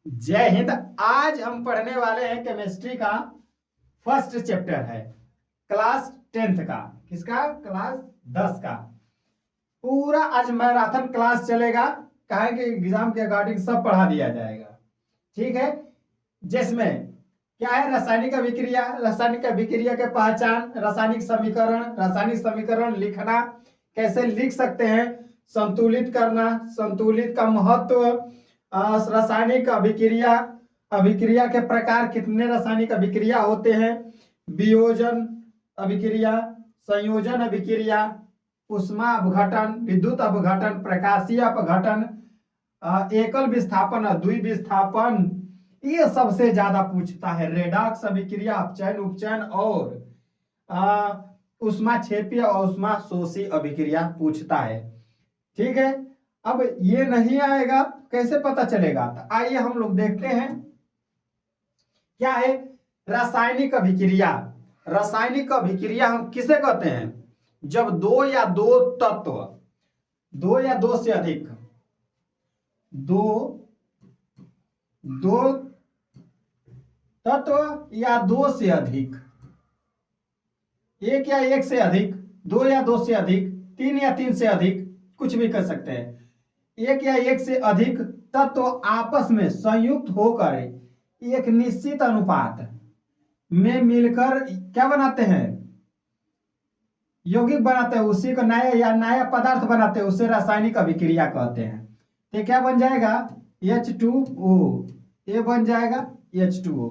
जय हिंद। आज हम पढ़ने वाले हैं केमिस्ट्री का फर्स्ट चैप्टर है, क्लास 10th का। किसका? क्लास 10 का। पूरा आज मैराथन क्लास चलेगा, कहे कि एग्जाम के अकॉर्डिंग सब पढ़ा दिया जाएगा। ठीक है, जिसमें क्या है? रासायनिक अभिक्रिया, रासायनिक अभिक्रिया के पहचान, रासायनिक समीकरण लिखना, कैसे लिख सकते हैं, संतुलित करना, संतुलित का महत्व, रासायनिक अभिक्रिया, अभिक्रिया के प्रकार, कितने रासायनिक अभिक्रिया होते हैं, वियोजन अभिक्रिया, संयोजन अभिक्रिया, उष्मा अपघटन, विद्युत अपघटन, प्रकाशीय अपघटन, एकल विस्थापन, द्विविस्थापन, ये सबसे ज्यादा पूछता है। रेडॉक्स अभिक्रिया, अपचयन उपचयन और उष्मा क्षेपीय और उष्मा शोषी अभिक्रिया पूछता है। ठीक है, अब ये नहीं आएगा कैसे पता चलेगा? तो आइए हम लोग देखते हैं क्या है रासायनिक अभिक्रिया। रासायनिक अभिक्रिया हम किसे कहते हैं? जब दो या दो तत्व, दो या दो से अधिक, दो तत्व या दो से अधिक, एक या एक से अधिक, दो या दो से अधिक, तीन या तीन से अधिक, कुछ भी कर सकते हैं। एक या एक से अधिक तत्व आपस में संयुक्त होकर एक निश्चित अनुपात में मिलकर क्या बनाते हैं? यौगिक बनाते हैं, उसी को नया या नया पदार्थ बनाते हैं, उसे रासायनिक अभिक्रिया कहते हैं। तो क्या बन जाएगा? H2O, ये बन जाएगा H2O।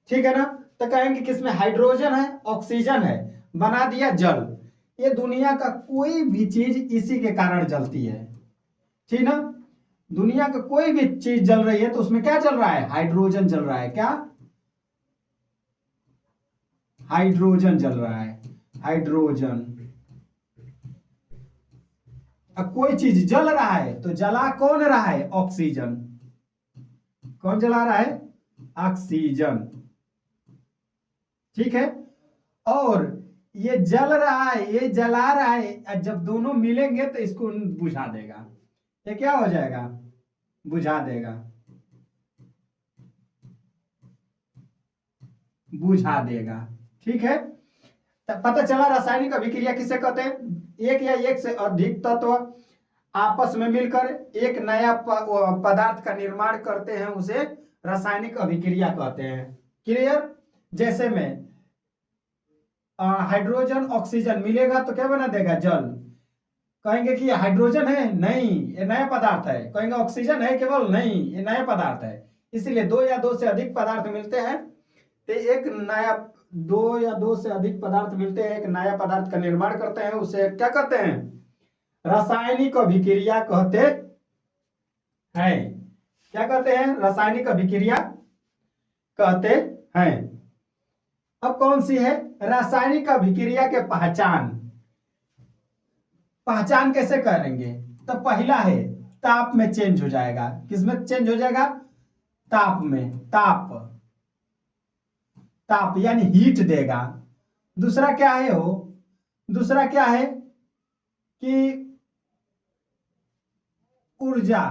ठीक है ना? तो कहेंगे किसमें हाइड्रोजन है, ऑक्सीजन है, बना दिया जल। ये दुनिया का कोई भी चीज इसी के कारण जलती है। ठीक ना? दुनिया का कोई भी चीज जल रही है तो उसमें क्या जल रहा है? हाइड्रोजन जल रहा है। क्या? हाइड्रोजन जल रहा है, हाइड्रोजन। अब कोई चीज जल रहा है तो जला कौन रहा है? ऑक्सीजन। कौन जला रहा है? ऑक्सीजन। ठीक है, और ये जल रहा है, ये जला रहा है, जब दोनों मिलेंगे तो इसको बुझा देगा। ये क्या हो जाएगा? बुझा देगा, बुझा देगा। ठीक है, तो पता चला रासायनिक अभिक्रिया किसे कहते हैं? एक या एक से अधिक तत्व आपस में मिलकर एक नया पदार्थ का निर्माण करते हैं, उसे रासायनिक अभिक्रिया कहते हैं। क्लियर? जैसे में हाइड्रोजन ऑक्सीजन मिलेगा तो क्या बना देगा? जल। कहेंगे कि हाइड्रोजन है, नहीं ये नया पदार्थ है। कहेंगे ऑक्सीजन है केवल, नहीं ये नया पदार्थ है। इसलिए दो या दो से अधिक पदार्थ मिलते हैं तो एक नया, दो या दो से अधिक पदार्थ मिलते हैं, एक नया पदार्थ का निर्माण करते हैं, उसे क्या कहते हैं? रासायनिक अभिक्रिया कहते हैं। क्या कहते हैं? रासायनिक अभिक्रिया कहते हैं। अब कौन सी है रासायनिक अभिक्रिया के पहचान? पहचान कैसे करेंगे? तो पहला है ताप में चेंज हो जाएगा। किसमें चेंज हो जाएगा? ताप में। ताप, ताप यानी हीट देगा। दूसरा क्या है? हो दूसरा क्या है कि ऊर्जा,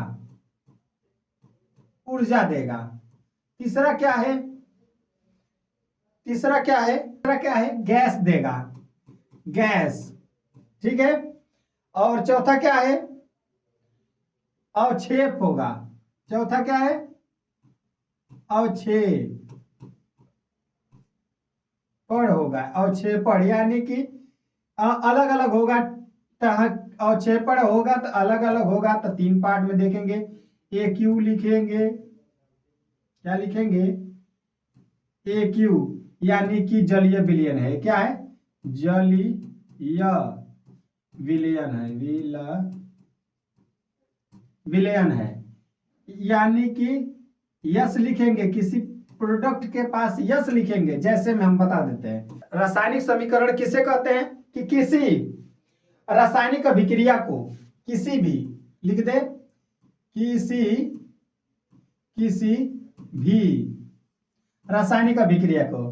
ऊर्जा देगा। तीसरा क्या है? तीसरा क्या है? तीसरा क्या है? गैस देगा, गैस। ठीक है, और चौथा क्या है? अवक्षेप होगा। चौथा क्या है? अवक्षेप पढ़ होगा। अवक्षेपण यानी कि अलग अलग होगा। अवक्षेपण होगा तो अलग अलग होगा, तो तीन पार्ट में देखेंगे। ए क्यू लिखेंगे, क्या लिखेंगे? ए क्यू यानी कि जलीय विलयन है। क्या है? जलीय विलयन है, विलयन है। यानी कि यस लिखेंगे, किसी प्रोडक्ट के पास यस लिखेंगे। जैसे में हम बता देते हैं, रासायनिक समीकरण किसे कहते हैं? कि किसी रासायनिक अभिक्रिया को, किसी भी, लिख दे, किसी किसी भी रासायनिक अभिक्रिया को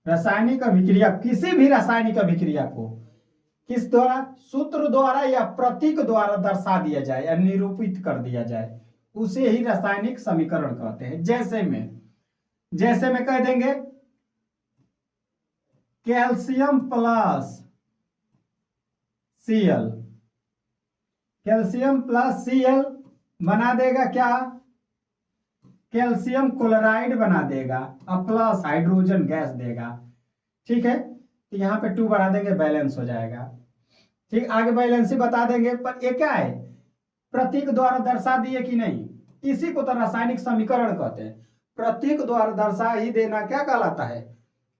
रासायनिक अभिक्रिया, किसी भी रासायनिक अभिक्रिया को किस द्वारा, सूत्र द्वारा या प्रतीक द्वारा दर्शा दिया जाए या निरूपित कर दिया जाए, उसे ही रासायनिक समीकरण कहते हैं। जैसे में कह देंगे calcium plus Cl, calcium plus Cl बना देगा क्या, कैल्शियम क्लोराइड बना देगा और प्लस हाइड्रोजन गैस देगा। ठीक है, तो यहाँ पे 2 बढ़ा देंगे, बैलेंस हो जाएगा। ठीक, आगे बैलेंस ही बता देंगे। पर ये क्या है, प्रतीक द्वारा दर्शा दिए कि नहीं, इसी को तो रासायनिक समीकरण कहते हैं। प्रतीक द्वारा दर्शा ही देना क्या कहलाता है,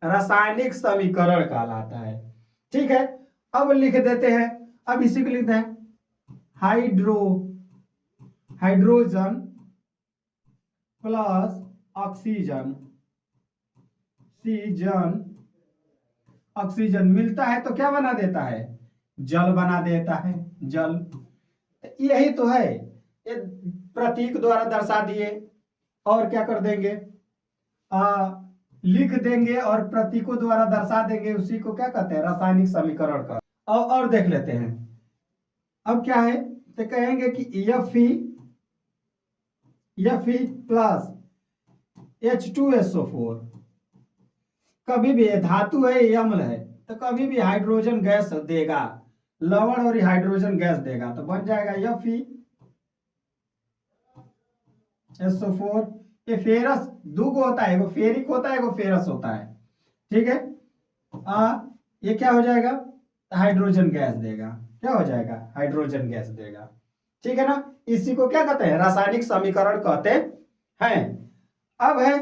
रासायनिक समीकरण कहलाता है। ठीक है, अब लिख देते हैं, अब इसी को लिखते हैं हाइड्रोजन प्लस ऑक्सीजन मिलता है तो क्या बना देता है, जल बना देता है, जल। यही तो है, ये प्रतीक द्वारा दर्शा दिए और क्या कर देंगे, लिख देंगे और प्रतीकों द्वारा दर्शा देंगे, उसी को क्या कहते हैं, रासायनिक समीकरण का। और देख लेते हैं अब क्या है, तो कहेंगे कि Fe प्लस H2SO4, कभी भी धातु है, अम्ल है, तो कभी भी हाइड्रोजन गैस देगा, लवण और हाइड्रोजन गैस देगा, तो बन जाएगा FeSO4। ये फेरस दो को होता है, वो फेरिक होता है, वो फेरस होता है। ठीक है, ये क्या हो जाएगा, हाइड्रोजन गैस देगा, क्या हो जाएगा, हाइड्रोजन गैस देगा। ठीक है ना, इसी को क्या कहते हैं, रासायनिक समीकरण कहते हैं। अब है,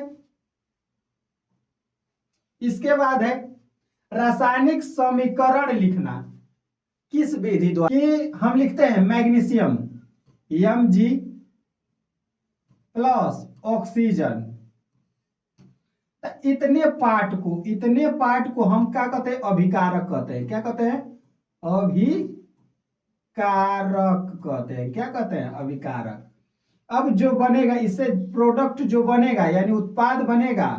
इसके बाद है रासायनिक समीकरण लिखना किस विधि द्वारा, कि हम लिखते हैं मैग्नीशियम Mg प्लस ऑक्सीजन, इतने पार्ट को हम क्या कहते हैं, अभिकारक कहते हैं। क्या कहते हैं, अभिकारक कहते हैं। क्या कहते हैं, अभिकारक। अब जो बनेगा, इससे प्रोडक्ट जो बनेगा यानी उत्पाद बनेगा,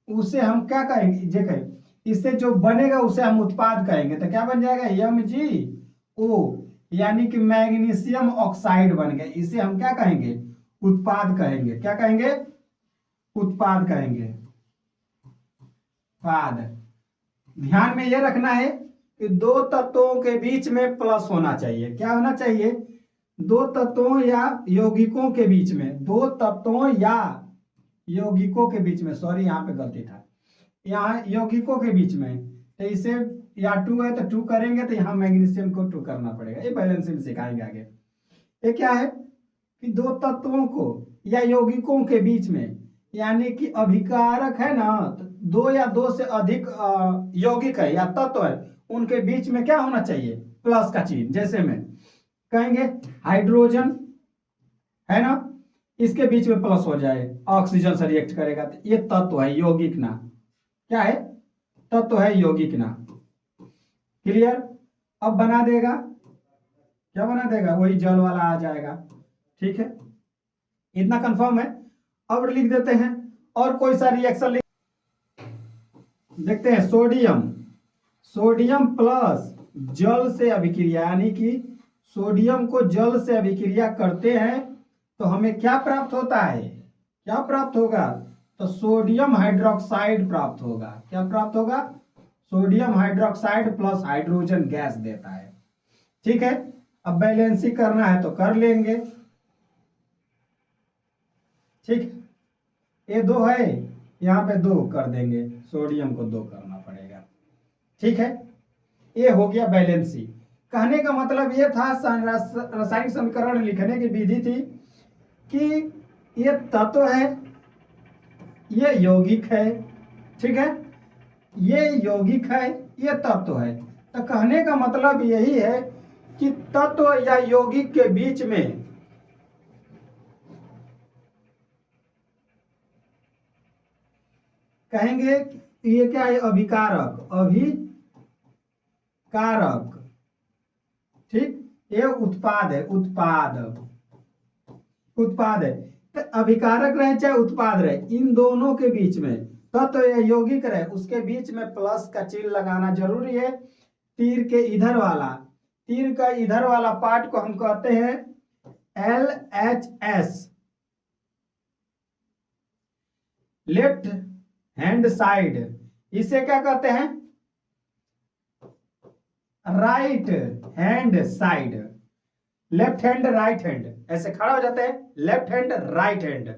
उसे हम क्या कहेंगे, देखें, इससे जो बनेगा उसे हम उत्पाद कहेंगे। तो क्या बन जाएगा, MgO, यानी कि मैग्नीशियम ऑक्साइड बन गया। इसे हम क्या कहेंगे, उत्पाद कहेंगे। क्या कहेंगे, उत्पाद कहेंगे, उत्पाद। ध्यान में यह रखना है कि दो तत्वों के बीच में प्लस होना चाहिए। क्या होना चाहिए, दो तत्वों या यौगिकों के बीच में, दो तत्वों या यौगिकों के बीच में, सॉरी यहाँ पे गलती था, यहाँ यौगिकों के बीच में, तो इसे या 2 है तो 2 करेंगे, तो यहाँ मैग्नीशियम को 2 करना पड़ेगा। ये बैलेंसिंग सिखाएंगे आगे। ये क्या है कि दो तत्वों को या यौगिकों के बीच में, यानी कि अभिकारक है ना, तो 2 या 2 से अधिक यौगिक है या तत्व है, उनके बीच में क्या होना चाहिए, प्लस का चिन्ह। जैसे में कहेंगे हाइड्रोजन है ना, इसके बीच में प्लस हो जाए, ऑक्सीजन से रिएक्ट करेगा, तो ये तत्व है, यौगिक ना। क्या है, तत्व है, यौगिक ना। क्लियर, अब बना देगा, क्या बना देगा, वही जल वाला आ जाएगा। ठीक है, इतना कंफर्म है। अब लिख देते हैं और कोई सा रिएक्शन लिख देखते हैं। सोडियम प्लस जल से अभिक्रिया, यानी कि सोडियम को जल से अभिक्रिया करते हैं तो हमें क्या प्राप्त होता है, क्या प्राप्त होगा, तो सोडियम हाइड्रोक्साइड प्राप्त होगा। क्या प्राप्त होगा, sodium hydroxide plus hydrogen gas देता है। ठीक है, अब बैलेंसिंग करना है तो कर लेंगे। ठीक, ये 2 है, यहाँ पे 2 कर देंगे, सोडियम को 2 करना पड़ेगा। ठीक है, ये हो गया बैलेंसिंग। कहने का मतलब ये था, रासायनिक समीकरण लिखने की विधि थी कि ये तत्व है, ये यौगिक है। ठीक है, ये यौगिक है, ये तत्व है। तो कहने का मतलब यही है कि तत्व या यौगिक के बीच में कहेंगे ये क्या है, अभिकारक, अभिकारक। ठीक, ये उत्पाद है, उत्पाद है। तो अभिकारक रहे चाहे उत्पाद रहे, इन दोनों के बीच में तत्व या यौगिक रहे उसके बीच में प्लस का चिन्ह लगाना जरूरी है। तीर के इधर वाला, तीर का इधर वाला पार्ट को हम कहते हैं LHS, लेफ्ट हैंड साइड। इसे क्या कहते हैं? Right hand side. Left hand right hand, ऐसे खड़ा हो जाते हैं, left hand right hand,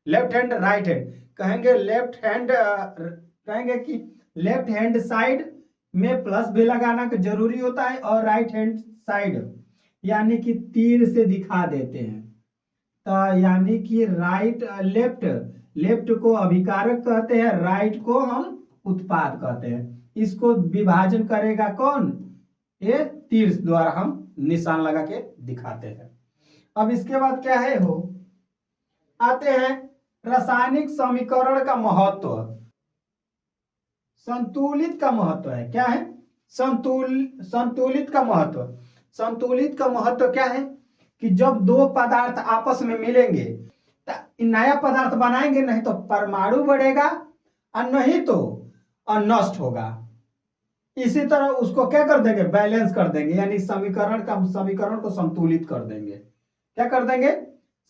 left hand right hand. कहेंगे लेफ्ट हैंड, कहेंगे कि लेफ्ट हैंड साइड में प्लस भी लगाना जरूरी होता है, और राइट हैंड साइड यानी कि तीर से दिखा देते हैं। तो यानी कि राइट, लेफ्ट, लेफ्ट को अभिकारक कहते हैं, राइट को हम उत्पाद कहते हैं। इसको विभाजन करेगा कौन? ये तीर द्वारा हम निशान लगा के दिखाते हैं। अब इसके बाद क्या है हो, आते हैं रासायनिक समीकरण का महत्व। संतुलित का महत्व है, क्या है? संतुलित का महत्व। संतुलित का महत्व क्या है कि जब दो पदार्थ आपस में मिलेंगे तो नया पदार्थ बनाएंगे, नहीं तो परमाणु बढ़ेगा और नहीं तो नष्ट होगा। इसी तरह उसको क्या कर देंगे? बैलेंस कर देंगे, यानी समीकरण को संतुलित कर देंगे। क्या कर देंगे?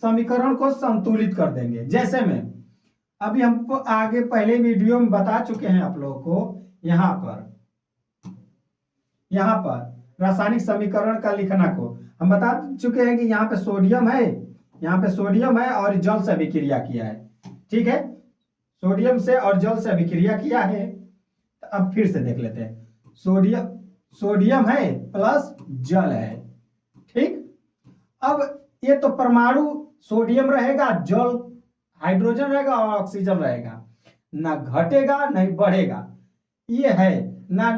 समीकरण को संतुलित कर देंगे। जैसे में अभी हम आगे पहले वीडियो में बता चुके हैं आप लोगों को, यहाँ पर रासायनिक समीकरण का लिखना को हम बता चुके हैं कि यहाँ पे सोडियम है, यहाँ पे सोडियम है और जल से अभिक्रिया किया है। ठीक है, सोडियम से और जल से अभिक्रिया किया है। तो अब फिर से देख लेते हैं। सोडियम है प्लस जल है। ठीक, अब ये तो परमाणु सोडियम रहेगा, जल हाइड्रोजन रहेगा और ऑक्सीजन रहेगा, ना घटेगा नहीं बढ़ेगा। ये है ना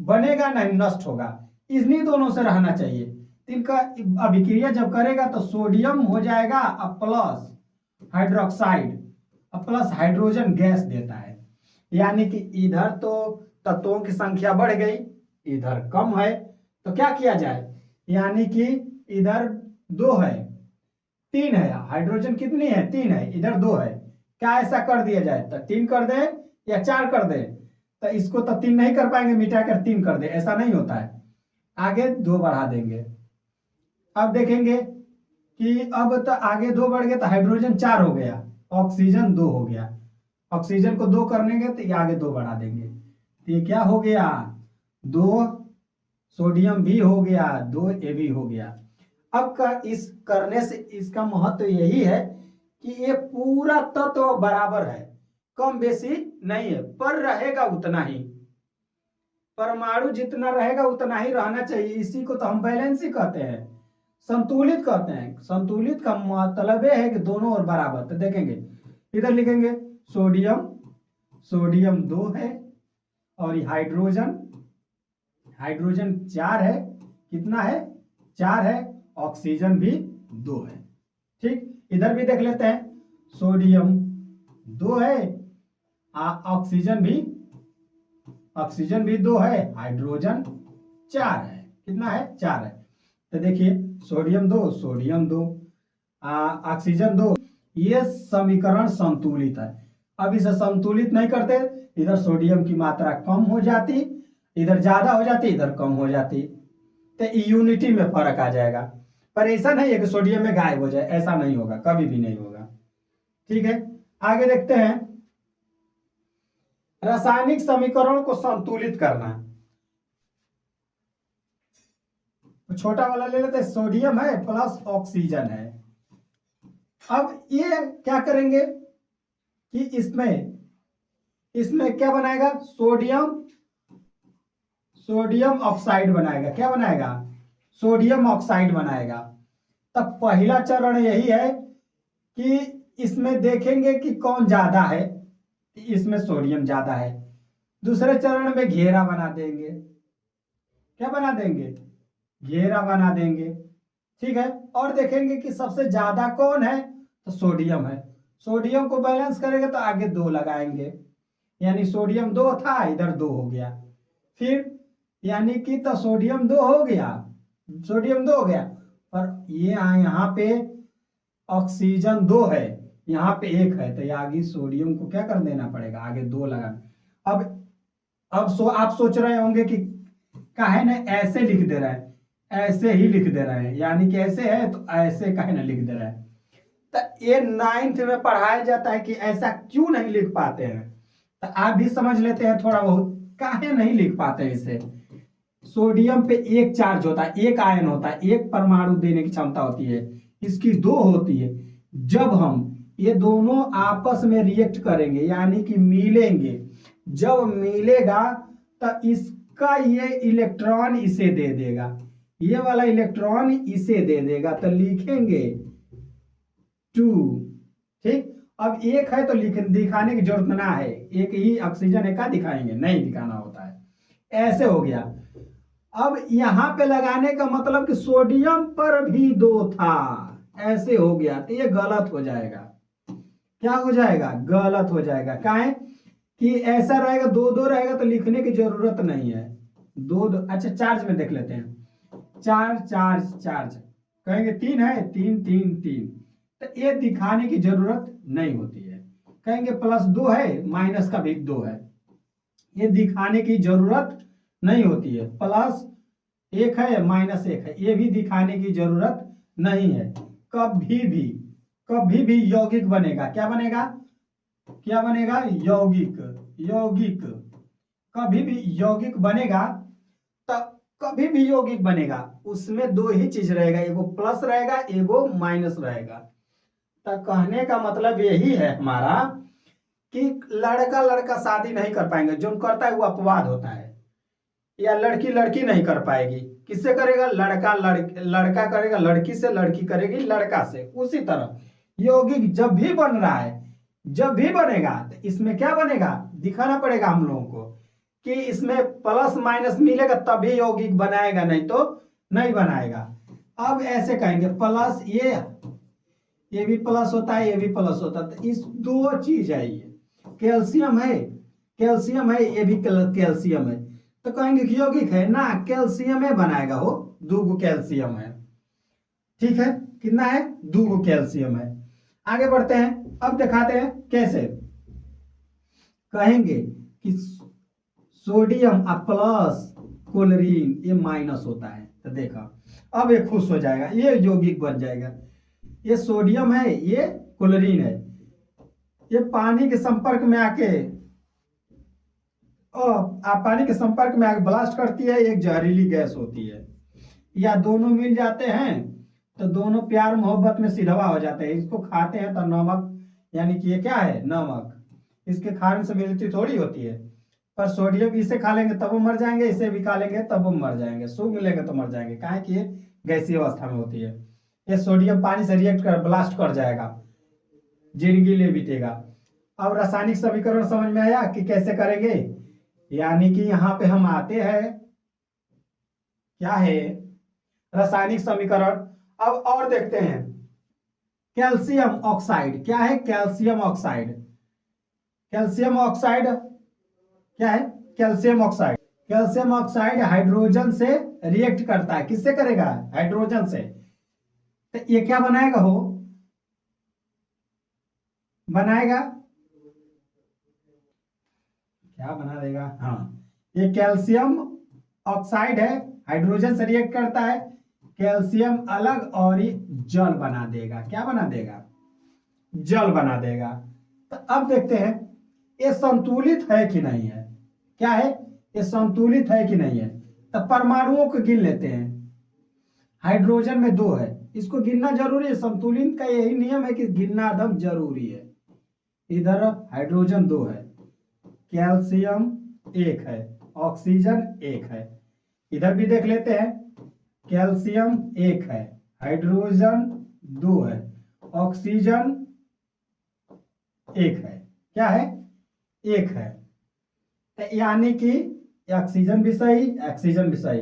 बनेगा ना नष्ट होगा, इन्हीं दोनों से रहना चाहिए। इनका अभिक्रिया जब करेगा तो सोडियम हो जाएगा plus hydroxide, plus hydrogen gas देता है। यानी कि इधर तो तत्वों की संख्या बढ़ गई, इधर कम है, तो क्या किया जाए? यानी कि इधर 2 है, 3 है, हाइड्रोजन कितनी है? 3 है, इधर 2 है। क्या ऐसा कर दिया जाए? तो 3 कर दे या 4 कर दे? तो इसको तो 3 नहीं कर पाएंगे, मिटा कर 3 कर दे, ऐसा नहीं होता है। आगे 2 बढ़ा देंगे। अब देखेंगे कि अब तो आगे 2 बढ़ गया तो हाइड्रोजन 4 हो गया, ऑक्सीजन 2 हो गया। ऑक्सीजन को 2 करने तो ये आगे 2 बढ़ा देंगे, तो ये क्या हो गया? 2 सोडियम भी हो गया, 2 Ab हो गया। अब का इस करने से इसका महत्व यही है कि ये पूरा तत्व बराबर है, कम बेसी नहीं है, पर रहेगा उतना ही। परमाणु जितना रहेगा उतना ही रहना चाहिए। इसी को तो हम बैलेंस ही कहते हैं, संतुलित कहते हैं। संतुलित का मतलब यह है कि दोनों और बराबर। तो देखेंगे इधर लिखेंगे सोडियम 2 है और हाइड्रोजन 4 है। कितना है? 4 है। ऑक्सीजन भी 2 है। ठीक, इधर भी देख लेते हैं, सोडियम 2 है, ऑक्सीजन भी 2 है, हाइड्रोजन 4 है। कितना है? 4 है। तो देखिए सोडियम 2, ऑक्सीजन 2, ये समीकरण संतुलित है। अब इसे संतुलित नहीं करते, इधर सोडियम की मात्रा कम हो जाती, इधर ज्यादा हो जाती, इधर कम हो जाती, तो यूनिटी में फर्क आ जाएगा। पर ऐसा नहीं है कि सोडियम में गायब हो जाए, ऐसा नहीं होगा, कभी भी नहीं होगा। ठीक है, आगे देखते हैं रासायनिक समीकरण को संतुलित करना। छोटा वाला ले लेते हैं, सोडियम है प्लस ऑक्सीजन है। अब ये क्या करेंगे कि इसमें क्या बनाएगा? सोडियम ऑक्साइड बनाएगा। क्या बनाएगा? सोडियम ऑक्साइड बनाएगा। तब पहला चरण यही है कि इसमें देखेंगे कि कौन ज्यादा है, इसमें सोडियम ज्यादा है। दूसरे चरण में घेरा बना देंगे। क्या बना देंगे? घेरा बना देंगे। ठीक है, और देखेंगे कि सबसे ज्यादा कौन है, तो सोडियम है। सोडियम को बैलेंस करेंगे तो आगे 2 लगाएंगे, यानी सोडियम 2 था, इधर 2 हो गया। फिर यानी कि तो सोडियम 2 हो गया, पर ये यहाँ पे ऑक्सीजन 2 है, यहाँ पे 1 है, तो ये आगे सोडियम को क्या कर देना पड़ेगा, आगे 2 लगाना। अब आप सोच रहे होंगे कि काहे ना ऐसे लिख दे रहा है, ऐसे ही लिख दे रहे हैं, यानी कि ऐसे है तो ऐसे काहे ना लिख दे रहा है। तो ये 9th में पढ़ाया जाता है कि ऐसा क्यों नहीं लिख पाते हैं। तो आप भी समझ लेते हैं थोड़ा बहुत, काहे नहीं लिख पाते हैं इसे। सोडियम पे 1 चार्ज होता है, 1 आयन होता है, 1 परमाणु देने की क्षमता होती है, इसकी 2 होती है। जब हम ये दोनों आपस में रिएक्ट करेंगे यानी कि मिलेंगे, जब मिलेगा तो इसका ये इलेक्ट्रॉन इसे दे देगा, ये वाला इलेक्ट्रॉन इसे दे देगा, तो लिखेंगे 2। ठीक, अब 1 है तो दिखाने की जरूरत ना है, एक ही ऑक्सीजन है का दिखाएंगे, नहीं दिखाना होता है। ऐसे हो गया। अब यहां पे लगाने का मतलब कि सोडियम पर भी 2 था, ऐसे हो गया, तो ये गलत हो जाएगा। क्या हो जाएगा, गलत हो जाएगा। काहे कि ऐसा रहेगा 2 रहेगा तो लिखने की जरूरत नहीं है। 2 अच्छा चार्ज में देख लेते हैं, चार्ज कहेंगे 3 है, 3 3 3, तो ये दिखाने की जरूरत नहीं होती है। कहेंगे +2 है, माइनस का भी 2 है, ये दिखाने की जरूरत नहीं होती है। +1 है, -1 है, ये भी दिखाने की जरूरत नहीं है। कभी भी यौगिक बनेगा, क्या बनेगा, यौगिक कभी भी यौगिक बनेगा, तो कभी भी यौगिक बनेगा उसमें 2 ही चीज रहेगा, एगो प्लस रहेगा, एगो माइनस रहेगा। तो कहने का मतलब यही है हमारा कि लड़का लड़का शादी नहीं कर पाएंगे, जो करता है वो अपवाद होता है, या लड़की लड़की नहीं कर पाएगी, किससे करेगा, लड़का करेगा लड़की से, लड़की करेगी लड़का से। उसी तरह यौगिक जब भी बन रहा है, जब भी बनेगा तो इसमें क्या बनेगा, दिखाना पड़ेगा हम लोगों को कि इसमें प्लस माइनस मिलेगा तभी यौगिक बनाएगा, नहीं तो नहीं बनाएगा। अब ऐसे कहेंगे प्लस, ये भी प्लस होता है, ये भी प्लस होता है, तो इस 2 चीज है, ये कैल्शियम है, ये भी कैल्शियम है, तो कहेंगे कि यौगिक है ना, कैल्शियम है बनाएगा हो, 2 कैल्शियम है। ठीक है, कितना है, 2 कैल्शियम है। आगे बढ़ते हैं, अब दिखाते हैं कैसे। कहेंगे कि सोडियम प्लस क्लोरीन ये माइनस होता है, तो देखा अब ये खुश हो जाएगा, ये यौगिक बन जाएगा। ये सोडियम है, ये क्लोरीन है, ये पानी के संपर्क में आके पानी के संपर्क में आके ब्लास्ट करती है, एक जहरीली गैस होती है। या दोनों मिल जाते हैं तो दोनों प्यार मोहब्बत में सिधवा हो जाते हैं। इसको खाते हैं तो नमक, यानी कि ये क्या है, नमक, इसके खाने से मिलती थोड़ी होती है। पर सोडियम इसे खा लेंगे तब वो मर जाएंगे, इसे भी खा लेंगे तब वो मर जाएंगे, सूख मिलेंगे तो मर जाएंगे, काहे कि ये गैसीय अवस्था में होती है। ये सोडियम पानी से रिएक्ट कर ब्लास्ट कर जाएगा, जिंदगी ले बीतेगा। अब रासायनिक समीकरण समझ में आया कि कैसे करेंगे, यानी कि यहाँ पे हम आते हैं, क्या है, रासायनिक समीकरण। अब और देखते हैं, कैल्शियम ऑक्साइड, क्या है, कैल्शियम ऑक्साइड, कैल्शियम ऑक्साइड क्या है, कैल्शियम ऑक्साइड हाइड्रोजन से रिएक्ट करता है, किससे करेगा, हाइड्रोजन से। तो ये क्या बनाएगा हो, बनाएगा, क्या बना देगा, हाँ, ये कैल्शियम ऑक्साइड है, हाइड्रोजन से रिएक्ट करता है, कैल्शियम अलग और ये जल बना देगा, क्या बना देगा, जल बना देगा। तो अब देखते हैं ये संतुलित है कि नहीं है, क्या है, ये संतुलित है कि नहीं है। तो परमाणुओं को गिन लेते हैं, हाइड्रोजन में 2 है, इसको गिनना जरूरी है, संतुलित का यही नियम है कि गिनना एकदम जरूरी है। इधर हाइड्रोजन 2 है, कैल्शियम 1 है, ऑक्सीजन 1 है। इधर भी देख लेते हैं, कैल्शियम 1 है, हाइड्रोजन 2 है, ऑक्सीजन 1 है, क्या है, 1 है। तो यानी कि ऑक्सीजन भी सही, ऑक्सीजन भी सही,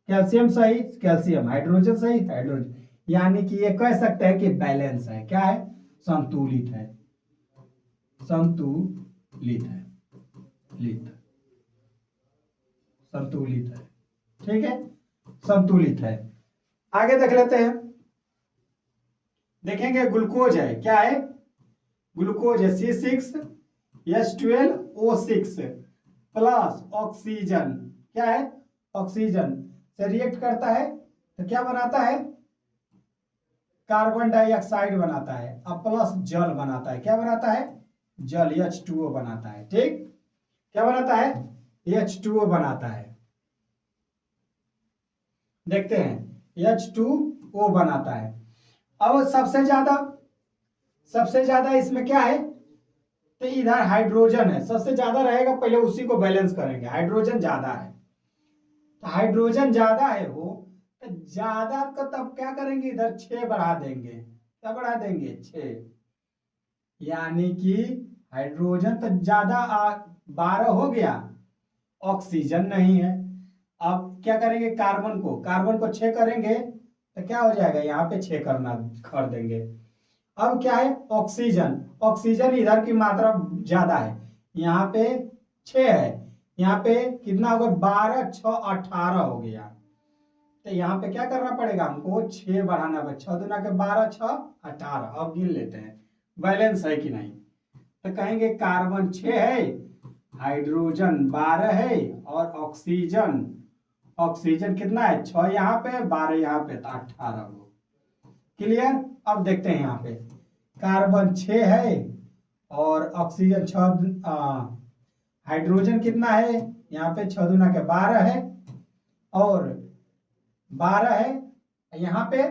कैल्शियम सही, कैल्शियम, हाइड्रोजन सही, हाइड्रोजन, यानी कि ये कह सकते हैं कि बैलेंस है, क्या है, संतुलित है, संतुलित है, संतुलित है, ठीक है, संतुलित है। आगे देख लेते हैं, देखेंगे ग्लूकोज है, क्या है, ग्लूकोज है C6H12O6 प्लस ऑक्सीजन, क्या है, ऑक्सीजन से रिएक्ट करता है तो क्या बनाता है, कार्बन डाइऑक्साइड बनाता है, अब प्लस जल बनाता है, क्या बनाता है, जल H2O बनाता है। ठीक, क्या बनाता है, H2O बनाता है। देखते हैं H2O बनाता है। अब सबसे ज्यादा इसमें क्या है, तो इधर हाइड्रोजन है, सबसे ज्यादा रहेगा, पहले उसी को बैलेंस करेंगे। हाइड्रोजन ज्यादा है, तो हाइड्रोजन ज्यादा है वो, तो ज्यादा का तब क्या करेंगे, इधर 6 बढ़ा देंगे, क्या बढ़ा देंगे, 6, यानी कि हाइड्रोजन तो ज्यादा 12 हो गया, ऑक्सीजन नहीं है। अब क्या करेंगे, कार्बन को 6 करेंगे तो क्या हो जाएगा, यहाँ पे 6 कर देंगे। अब क्या है, ऑक्सीजन इधर की मात्रा ज्यादा है, यहाँ पे 6 है, यहाँ पे कितना होगा, 12 6 18 हो गया, तो यहाँ पे क्या करना पड़ेगा, हमको 6 बढ़ाना पड़ेगा, 6 दूना के 12 6 18। अब गिन लेते हैं बैलेंस है कि नहीं, तो कहेंगे कार्बन 6 है, हाइड्रोजन 12 है, और ऑक्सीजन कितना है, 6 यहाँ पे 12 यहाँ पे, तो 18 हो। क्लियर। अब देखते हैं यहाँ पे कार्बन 6 है और ऑक्सीजन 6, हाइड्रोजन कितना है, यहाँ पे 6 दूना के 12 है और 12 है, यहाँ पे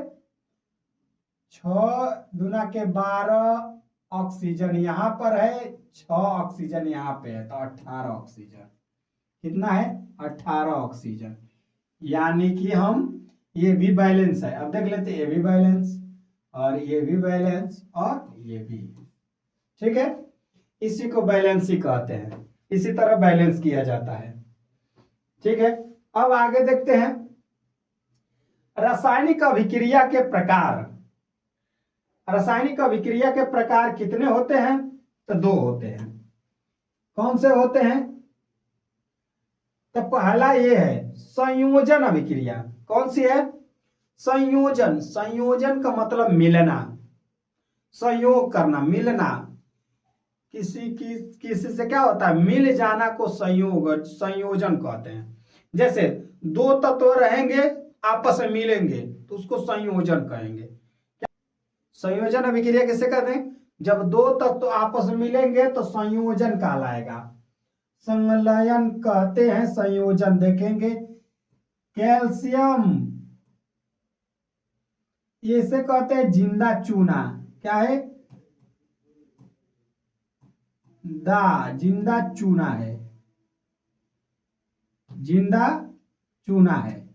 6 दूना के 12, ऑक्सीजन यहाँ पर है, 6 ऑक्सीजन यहाँ पे है, तो 18 ऑक्सीजन, कितना है, 18 ऑक्सीजन, यानी कि हम ये भी बैलेंस है। अब देख लेते हैं, ये भी बैलेंस और ये भी बैलेंस और ये भी, ठीक है, इसी को बैलेंस ही कहते हैं, इसी तरह बैलेंस किया जाता है। ठीक है, अब आगे देखते हैं रासायनिक अभिक्रिया के प्रकार। रासायनिक अभिक्रिया के प्रकार कितने होते हैं, तो 2 होते हैं। कौन से होते हैं, तो पहला ये है संयोजन अभिक्रिया। कौन सी है, संयोजन का मतलब मिलना, संयोग करना, मिलना, किसी से क्या होता है, मिल जाना को संयोजन कहते हैं। जैसे 2 तत्व रहेंगे आपस में मिलेंगे तो उसको संयोजन कहेंगे। संयोजन अभिक्रिया किसे कहते हैं, जब 2 तत्व आपस में मिलेंगे तो संयोजन कहलाएगा। संलयन कहते हैं, संयोजन देखेंगे कैल्शियम, इसे कहते हैं जिंदा चूना, क्या है, जिंदा चूना है, जिंदा चूना है,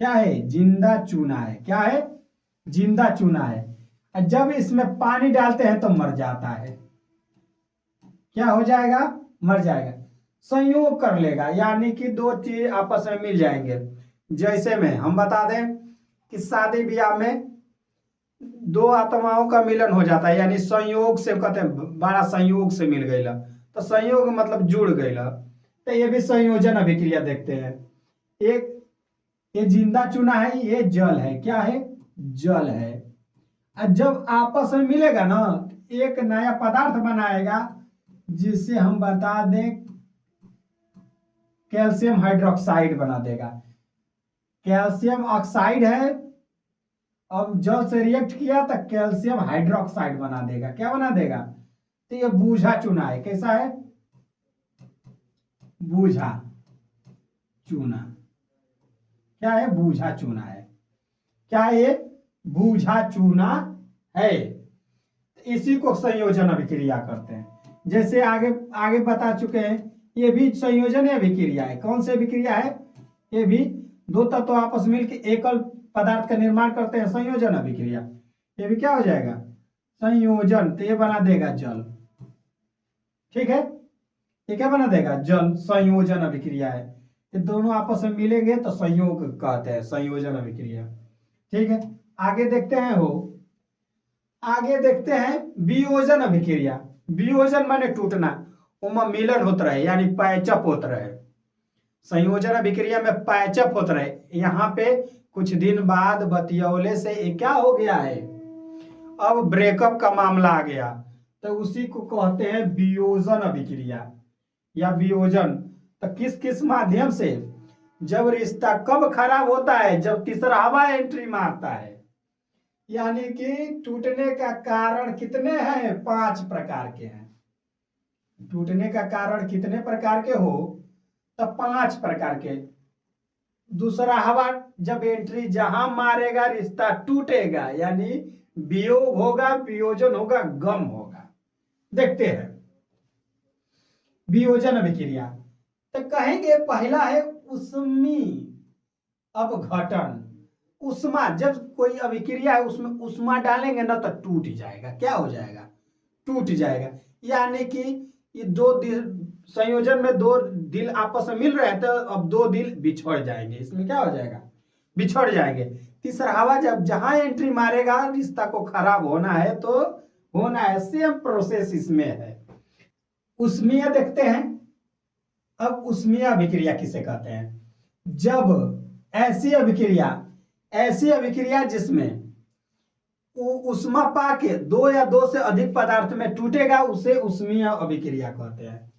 क्या है, जिंदा चूना है, क्या है, जिंदा चूना है। जब इसमें पानी डालते हैं तो मर जाता है, क्या हो जाएगा, मर जाएगा, संयोग कर लेगा, यानी कि 2 चीज आपस में मिल जाएंगे। जैसे में हम बता दें कि शादी ब्याह में 2 आत्माओं का मिलन हो जाता है, यानी संयोग से, कहते हैं बड़ा संयोग से मिल गई, तो संयोग मतलब जुड़ गई, तो ये भी संयोजन अभिक्रिया देखते हैं। एक ये जिंदा चूना है, ये जल है, क्या है, जल है। जब आपस में मिलेगा ना, एक नया पदार्थ बनाएगा जिसे हम बता दें कैल्शियम हाइड्रोक्साइड बना देगा। कैल्शियम ऑक्साइड है, अब जल से रिएक्ट किया तो कैल्शियम हाइड्रोक्साइड बना देगा, क्या बना देगा, तो ये बूझा चूना है। कैसा है, बूझा चूना, क्या है, बूझा चूना है, क्या ये बूझा चूना है। इसी को संयोजन अभिक्रिया करते हैं। जैसे आगे बता चुके हैं, ये भी संयोजन अभिक्रिया है। कौन सी अभिक्रिया है, ये भी 2 तत्व आपस मिलकर एकल पदार्थ का निर्माण करते हैं, संयोजन अभिक्रिया। ये भी क्या हो जाएगा, संयोजन, तो ये बना देगा जल, ठीक है, ये क्या बना देगा, जल, संयोजन अभिक्रिया है। ये दोनों आपस में मिलेंगे तो संयोग कहते हैं, संयोजन अभिक्रिया। ठीक है, आगे देखते हैं वियोजन अभिक्रिया। वियोजन माने टूटना, उनमें मिलन होता रहे, यानी पैचअप होता रहे। संयोजन अभिक्रिया में पैचअप होता रहे, यहाँ पे कुछ दिन बाद बतियौले से ये क्या हो गया है, अब ब्रेकअप का मामला आ गया, तो उसी को कहते हैं वियोजन अभिक्रिया या वियोजन। तो किस किस माध्यम से, जब रिश्ता कब खराब होता है, जब तीसरा एंट्री मारता है। यानी कि टूटने का कारण कितने हैं, 5 प्रकार के हैं। टूटने का कारण कितने प्रकार के हो, तो 5 प्रकार के। दूसरा हवा जब एंट्री जहां मारेगा रिश्ता टूटेगा, यानी वियोग होगा, वियोजन होगा, गम होगा। देखते हैं वियोजन अभिक्रिया। तो कहेंगे पहला है उष्मी अपघटन। उष्मा, जब कोई अभिक्रिया है उसमें उष्मा डालेंगे ना तो टूट जाएगा। क्या हो जाएगा, टूट जाएगा। यानी कि ये दो संयोजन में 2 दिल आपस में मिल रहे हैं, तो अब 2 दिल बिछड़ जाएंगे। इसमें क्या हो जाएगा, बिछड़ जाएंगे। तीसरा हवा जब जहां एंट्री मारेगा रिश्ता को खराब होना है तो होना है। सेम प्रोसेस इसमें है। उष्मीय देखते हैं। अब उष्मीय अभिक्रिया किसे कहते हैं, जब ऐसी अभिक्रिया जिसमें उष्मा पाके 2 या 2 से अधिक पदार्थ में टूटेगा, उसे उष्मीय अभिक्रिया कहते हैं।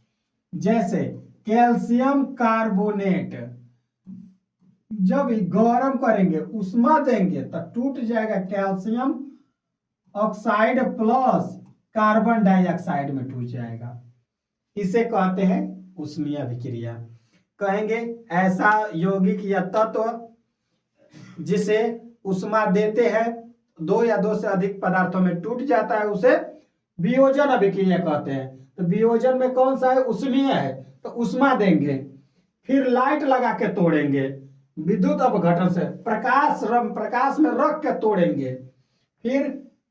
जैसे कैल्शियम कार्बोनेट, जब गरम करेंगे उष्मा देंगे तो टूट जाएगा। Calcium oxide plus carbon dioxide में टूट जाएगा। इसे कहते हैं उष्मीय अभिक्रिया। कहेंगे ऐसा यौगिक या तत्व जिसे उष्मा देते हैं 2 या 2 से अधिक पदार्थों में टूट जाता है, उसे वियोजन अभिक्रिया कहते हैं। तो वियोजन में कौन सा है, उष्मीय है, तो उष्मा देंगे, फिर लाइट लगा के तोड़ेंगे, विद्युत अपघटन से प्रकाश में रख के तोड़ेंगे, फिर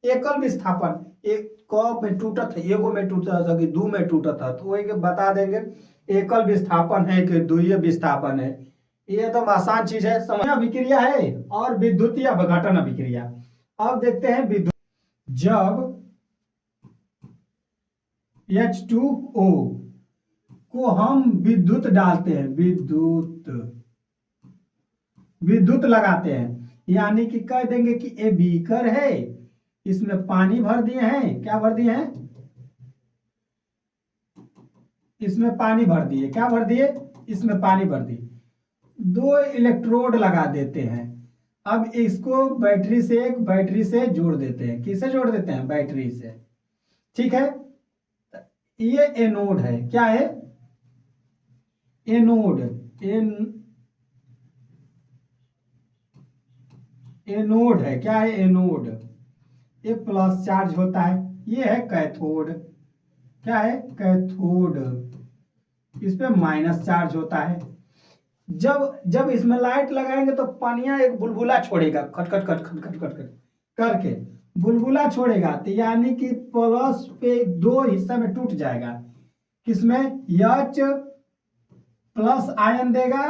एकल विस्थापन, एक कप में टूटत है, एगो में टूटत है कि 2 में टूटत है, तो वही बता देंगे एकल विस्थापन है कि द्वितीय विस्थापन है। ये तो आसान चीज है, समझ अभिक्रिया है। और विद्युतीय अपघटन अभिक्रिया। अब देखते हैं विद्युत, जब H2O को हम विद्युत डालते हैं, विद्युत लगाते हैं, यानी कि कह देंगे कि ये बीकर है, इसमें पानी भर दिए हैं। क्या भर दिए हैं, इसमें पानी भर दिए। क्या भर दिए, इसमें पानी भर दिए। 2 इलेक्ट्रोड लगा देते हैं। अब इसको बैटरी से जोड़ देते हैं। किससे जोड़ देते हैं, बैटरी से। ठीक है, ये एनोड है। क्या है, एनोड। एनोड है। क्या है, एनोड। ये प्लस चार्ज होता है। ये है कैथोड। क्या है, कैथोड। इस पे माइनस चार्ज होता है। जब इसमें लाइट लगाएंगे तो पानिया एक बुलबुला छोड़ेगा, खट खट खट खट खट खट खट करके बुलबुला छोड़ेगा। तो यानी कि प्लस पे 2 हिस्सा में टूट जाएगा। किसमें, H प्लस आयन देगा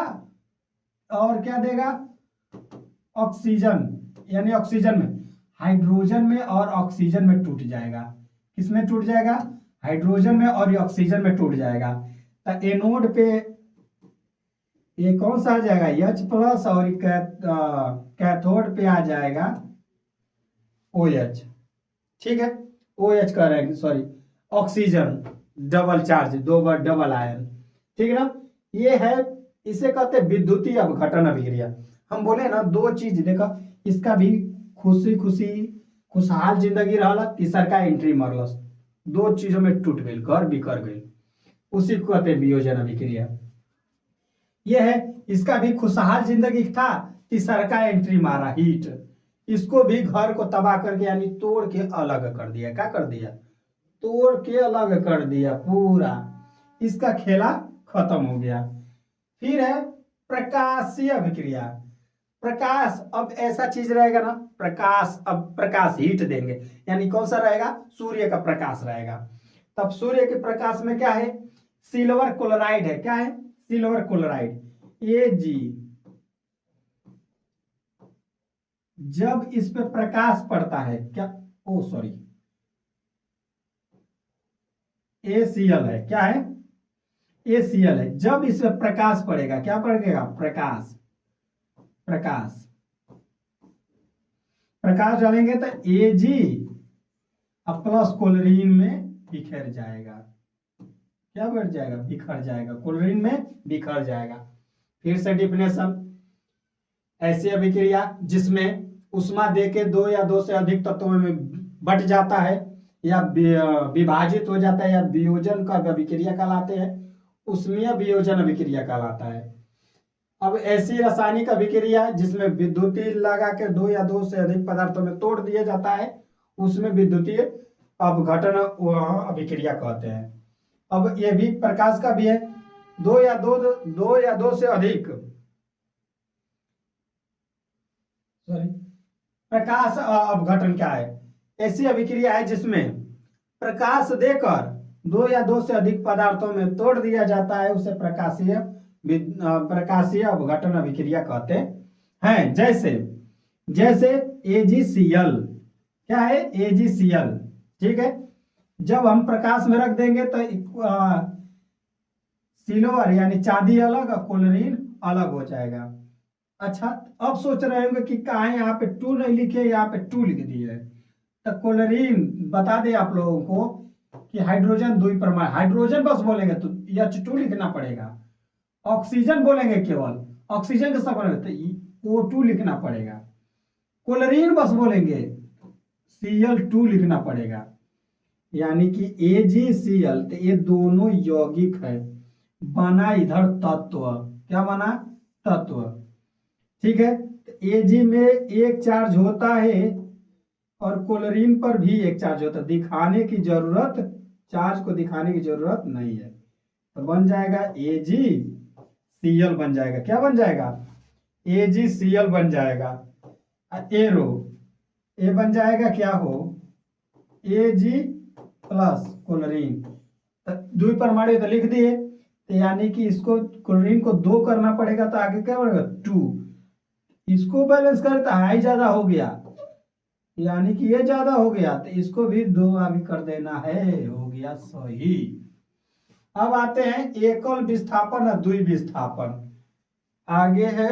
और क्या देगा, ऑक्सीजन, यानी ऑक्सीजन में, हाइड्रोजन में और ऑक्सीजन में टूट जाएगा। किसमें टूट जाएगा, हाइड्रोजन में और ऑक्सीजन में टूट जाएगा। तो एनोड पे ये कौन सा आ जाएगा, H प्लस, और कैथोड पे आ जाएगा OH। ठीक है, OH कह रहे हैं, सॉरी, ऑक्सीजन, डबल चार्ज, 2 बार डबल आयन। ठीक है ना, ये है, इसे कहते हैं विद्युतीय अपघटन अभिक्रिया। हम बोले ना 2 चीज देखा, इसका भी खुशहाल जिंदगी रहा, तीसर का एंट्री मरलस, 2 चीजों में टूट गई, घर भी कर गई, उसी को कहते हैं वियोजन अभिक्रिया। यह है, इसका भी खुशहाल जिंदगी था, तीसर का एंट्री मारा, हीट, इसको भी घर को तबाह करके, यानी तोड़ के अलग कर दिया। क्या कर दिया, तोड़ के अलग कर दिया पूरा, इसका खेला खत्म हो गया। फिर है प्रकाशीय अभिक्रिया। प्रकाश, अब ऐसा चीज रहेगा ना, प्रकाश, अब प्रकाश हीट देंगे, यानी कौन सा रहेगा, सूर्य का प्रकाश रहेगा। तब सूर्य के प्रकाश में क्या है, सिल्वर क्लोराइड है। क्या है, सिल्वर क्लोराइड, Ag। जब इस पे प्रकाश पड़ता है, क्या, ओ सॉरी, ACl है। क्या है, ACl है। जब इस पे प्रकाश पड़ेगा, क्या पड़ेगा, प्रकाश, प्रकाश डालेंगे तो Ag अब प्लस क्लोरीन में बिखर जाएगा। क्या बढ़ जाएगा? बिखर जाएगा, क्लोरीन में बिखर जाएगा। फिर से डिफिनेशन, ऐसी अभिक्रिया जिसमें उष्मा देके दो या दो से अधिक तत्वों में बट जाता है या विभाजित हो जाता है या वियोजन का अभिक्रिया कहलाते हैं, उष्मीय वियोजन अभिक्रिया कहलाता है। अब ऐसी रासायनिक अभिक्रिया जिसमें विद्युतीय लगा के दो या दो से अधिक पदार्थों में तोड़ दिया जाता है, उसमें विद्युतीय अपघटन अभिक्रिया कहते हैं। अब ये भी प्रकाश का भी है, दो या दो से अधिक, सॉरी, प्रकाश अपघटन क्या है? ऐसी अभिक्रिया है जिसमें प्रकाश देकर दो या दो से अधिक पदार्थों में तोड़ दिया जाता है, उसे प्रकाशीय अपघटन अभिक्रिया कहते हैं। जैसे AgCl, क्या है? AgCl, ठीक है। जब हम प्रकाश में रख देंगे तो सिल्वर यानी चांदी अलग और क्लोरीन अलग हो जाएगा। अच्छा, अब सोच रहे होंगे कि कहा यहाँ पे 2 नहीं लिखे, यहाँ पे 2 लिख दिए है। तो क्लोरीन बता दे आप लोगों को कि हाइड्रोजन द्विपरमाणु, हाइड्रोजन बस बोलेंगे तो H2 लिखना पड़ेगा। ऑक्सीजन बोलेंगे केवल, ऑक्सीजन के सब तो O2 लिखना पड़ेगा। क्लोरीन बस बोलेंगे Cl2 लिखना पड़ेगा। यानी कि AgCl, तो ये दोनों यौगिक है, बना इधर तत्व, क्या बना? तत्व, ठीक है। तो Ag में एक चार्ज होता है और क्लोरीन पर भी एक चार्ज होता है, दिखाने की जरूरत, चार्ज को दिखाने की जरूरत नहीं है। तो बन जाएगा AgCl बन जाएगा। क्या बन जाएगा? AgCl बन जाएगा। एरो ए बन जाएगा, क्या हो? Ag प्लस क्लोरीन, द्विपरमाणु तो लिख दिए, तो यानी कि इसको क्लोरीन को 2 करना पड़ेगा, तो आगे क्या बनेगा? 2। इसको बैलेंस करें तो हाई ज्यादा हो गया, यानी कि ये ज्यादा हो गया, तो इसको भी 2 आगे कर देना है, हो गया सही। अब आते हैं एकल विस्थापन और द्विविस्थापन। आगे है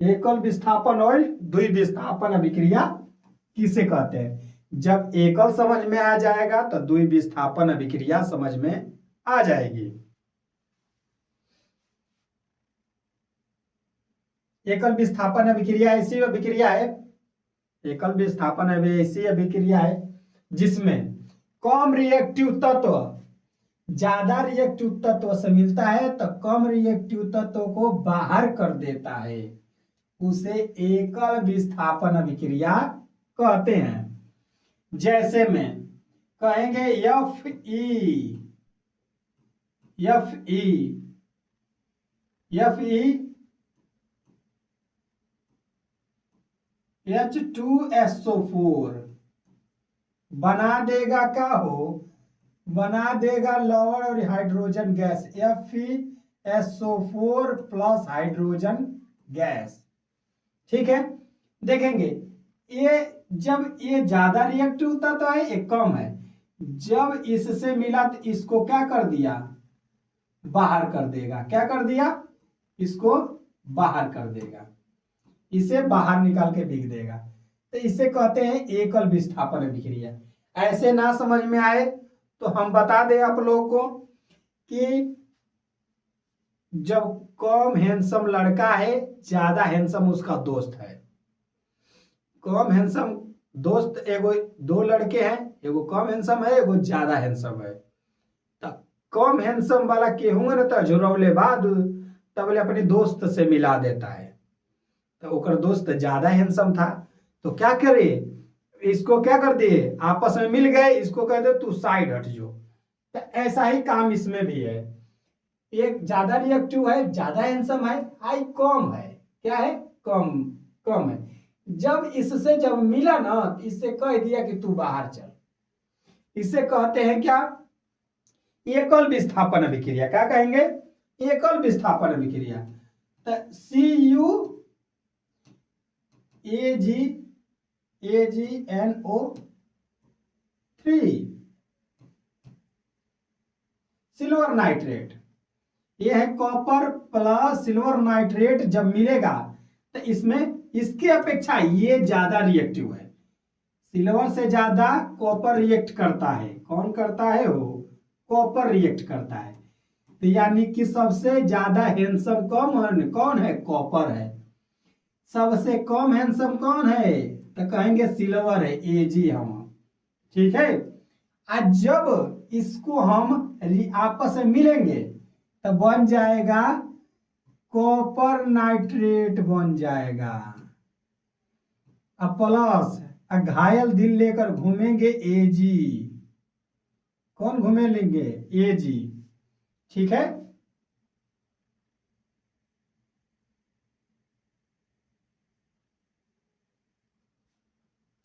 एकल विस्थापन और द्विविस्थापन अभिक्रिया किसे कहते हैं? जब एकल समझ में आ जाएगा तो द्विविस्थापन अभिक्रिया समझ में आ जाएगी। एकल विस्थापन अभिक्रिया ऐसी अभिक्रिया है, एकल विस्थापन ऐसी अभिक्रिया है जिसमें कम रिएक्टिव तत्व ज्यादा रिएक्टिव तत्व से मिलता है तो कम रिएक्टिव तत्व को बाहर कर देता है, उसे एकल विस्थापन अभिक्रिया कहते हैं। जैसे में कहेंगे H2SO4 बना देगा, क्या हो? बना देगा लवण और hydrogen gas, FeSO4 plus hydrogen gas, ठीक है। देखेंगे ये जब ये ज्यादा रिएक्टिव होता तो है, ये कम है, जब इससे मिला तो इसको क्या कर दिया? बाहर कर देगा। क्या कर दिया? इसको बाहर कर देगा, इसे बाहर निकाल के बिक देगा, तो इसे कहते हैं एकल विस्थापन अभिक्रिया। ऐसे ना समझ में आए तो हम बता दें आप लोगों को कि जब कम हैंडसम लड़का है, ज्यादा हैंडसम उसका दोस्त है। कम हैंडसम दोस्त, एगो 2 लड़के हैं, एगो कम हैंडसम है, एगो ज्यादा हैंडसम है। तो कम हैंडसम वाला के होंगे ना तो झुरौले बाद तब अपने दोस्त से मिला देता है, तो ओकर दोस्त ज्यादा हैंडसम था, तो क्या करे? इसको क्या कर दिए? आपस में मिल गए, इसको कह दे तू साइड हट जो। तो ऐसा ही काम इसमें भी है, एक ज्यादा रिएक्टिव है, ज्यादा हैंडसम है, हाई कम है, क्या है? कम है। जब इससे जब मिला ना, इससे कह दिया कि तू बाहर चल, इसे कहते हैं क्या? एकल विस्थापन अभिक्रिया। क्या कहेंगे? एकल विस्थापन अभिक्रिया। तो CuAgNO3 सिल्वर नाइट्रेट, ये है कॉपर प्लस सिल्वर नाइट्रेट, जब मिलेगा तो इसमें इसके अपेक्षा ये ज्यादा रिएक्टिव है। सिल्वर से ज्यादा कॉपर रिएक्ट करता है। कौन करता है? वो कॉपर रिएक्ट करता है। तो यानी कि सबसे ज्यादा हैंडसम कौन है? कॉपर है। सबसे कम हैंडसम कौन है? तो कहेंगे सिल्वर है, एजी हम। ठीक है। आज जब इसको हम आपस में मिलेंगे तो बन जाएगा कॉपर नाइट्रेट बन जाएगा। अब प्लस घायल दिल लेकर घूमेंगे एजी। कौन घूमे लेंगे? एजी। ठीक है।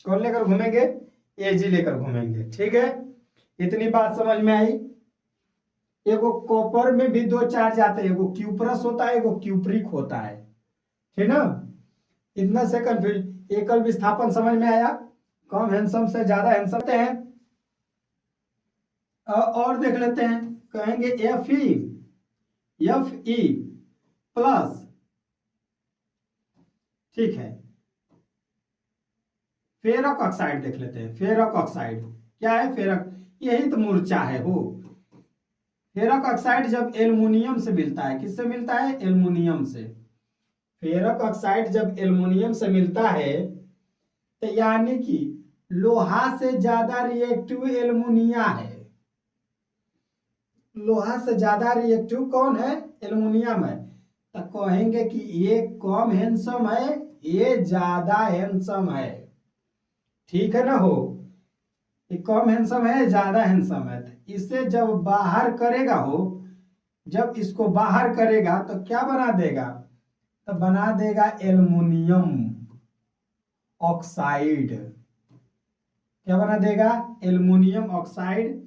कौन लेकर घूमेंगे? एजी लेकर घूमेंगे। ठीक है। इतनी बात समझ में आई। एगो कॉपर में भी दो चार्ज आते हैं, एगो क्यूप्रस होता है, एगो क्यूप्रिक होता है। ठीक ना? इतना से कंफ्यूज। एकल विस्थापन समझ में आया। कम हैंडसम से ज्यादा हैंडसम हैं। और देख लेते हैं। कहेंगे एफ ई प्लस। ठीक है। फेरक ऑक्साइड देख लेते हैं। फेरक ऑक्साइड क्या है? फेरक, यही तो मूर्छा है वो। फेरक ऑक्साइड जब एल्युमिनियम से मिलता है, किससे मिलता है? एल्युमिनियम से। फेरक ऑक्साइड जब एल्युमिनियम से मिलता है तो यानी कि लोहा से ज्यादा रिएक्टिव एल्युमिनिया है। लोहा से ज्यादा रिएक्टिव कौन है? एल्युमिनियम है। तो कहेंगे कि ये कम हैंडसम है, ये ज्यादा हैंडसम है। ठीक है ना? हो, ये कम हैंडसम है, ज्यादा हैंडसम है। इसे जब बाहर करेगा हो, जब इसको बाहर करेगा तो क्या बना देगा? तो बना देगा एल्युमिनियम ऑक्साइड। क्या बना देगा? Aluminium oxide.